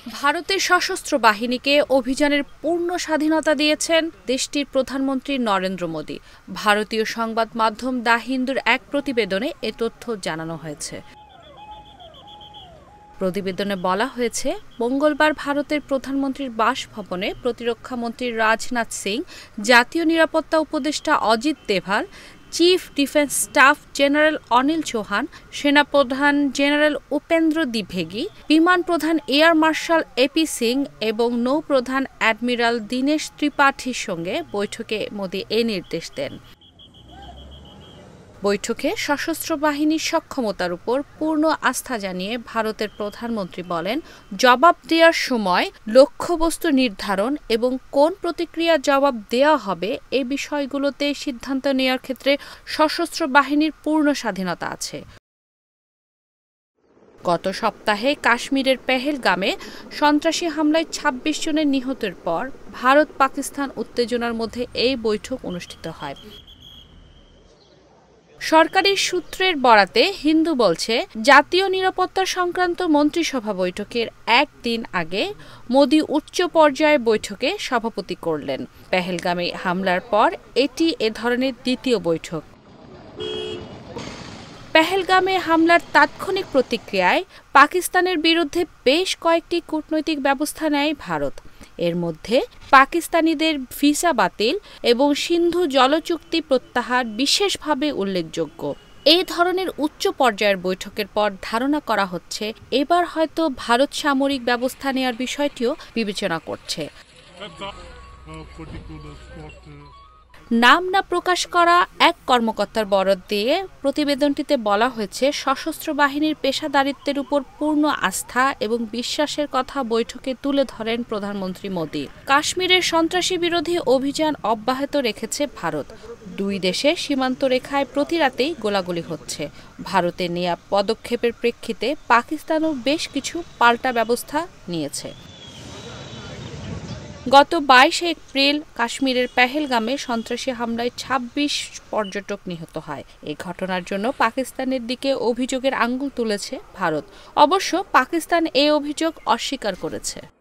ভারতের সশস্ত্র বাহিনীকে অভিযানের পূর্ণ স্বাধীনতা দিয়েছেন দেশটির প্রধানমন্ত্রী নরেন্দ্র মোদি। ভারতীয় সংবাদ মাধ্যম দ্য হিন্দুর এক প্রতিবেদনে এ তথ্য জানানো হয়েছে। প্রতিবেদনে বলা হয়েছে, মঙ্গলবার ভারতের প্রধানমন্ত্রীর বাসভবনে প্রতিরক্ষামন্ত্রী রাজনাথ সিং, জাতীয় নিরাপত্তা উপদেষ্টা Ajit Doval, chief defence staff general Anil Chauhan, সেনাপ্রধান জেনারেল উপেন্দ্র দ্বিবেদী, বিমান প্রধান এয়ার মার্শাল এপি সিং এবং নৌপ্রধান অ্যাডমিরাল দীনেশ ত্রিপাঠীর সঙ্গে বৈঠকে মোদি এ নির্দেশ দেন। বৈঠকে সশস্ত্র বাহিনীর সক্ষমতার উপর পূর্ণ আস্থা জানিয়ে ভারতের প্রধানমন্ত্রী বলেন, জবাব দেওয়ার সময় লক্ষ্যবস্তু নির্ধারণ এবং কোন প্রতিক্রিয়ার জবাব দেওয়া হবে এ বিষয়গুলোতে সিদ্ধান্ত নেওয়ার ক্ষেত্রে সশস্ত্র বাহিনীর পূর্ণ স্বাধীনতা আছে। গত সপ্তাহে কাশ্মীরের পেহেলগামে সন্ত্রাসী হামলায় ২৬ জনের নিহতের পর ভারত-পাকিস্তান উত্তেজনার মধ্যে এই বৈঠক অনুষ্ঠিত হয়। সরকারি সূত্রের বরাতে হিন্দু বলছে, জাতীয় নিরাপত্তা সংক্রান্ত মন্ত্রিসভা বৈঠকের একদিন আগে মোদি উচ্চ পর্যায়ের বৈঠকে সভাপতি করলেন। পেহেলগামে হামলার পর এটি এ ধরনের দ্বিতীয় বৈঠক। পেহেলগামে হামলার তাৎক্ষণিক প্রতিক্রিয়ায় পাকিস্তানের বিরুদ্ধে বেশ কয়েকটি কূটনৈতিক ব্যবস্থা নেয় ভারত। এর মধ্যে পাকিস্তানিদের ভিসা বাতিল এবং সিন্ধু জলচুক্তি প্রত্যাহার বিশেষভাবে উল্লেখযোগ্য। এই ধরনের উচ্চ পর্যায়ের বৈঠকের পর ধারণা করা হচ্ছে, এবার হয়তো ভারত সামরিক ব্যবস্থা নেওয়ার বিষয়টিও বিবেচনা করছে। নাম না প্রকাশ করা এক কর্মকর্তার বরাত দিয়ে প্রতিবেদনটিতে বলা হয়েছে, সশস্ত্র বাহিনীর পেশাদারিত্বের উপর পূর্ণ আস্থা এবং বিশ্বাসের কথা বৈঠকে তুলে ধরেন প্রধানমন্ত্রী মোদি। কাশ্মীরের সন্ত্রাসী বিরোধী অভিযান অব্যাহত রেখেছে ভারত। দুই দেশের সীমান্ত রেখায় প্রতি রাতেই গোলাগুলি হচ্ছে। ভারতের নেয়া পদক্ষেপের প্রেক্ষিতে পাকিস্তানও বেশ কিছু পাল্টা ব্যবস্থা নিয়েছে। গত ২২ এপ্রিল কাশ্মীরের পেহেলগামে সন্ত্রাসী হামলায় ২৬ পর্যটক নিহত হয়। এই ঘটনার জন্য পাকিস্তানের দিকে অভিযোগের আঙুল তুলেছে ভারত। অবশ্য পাকিস্তান এই অভিযোগ অস্বীকার করেছে।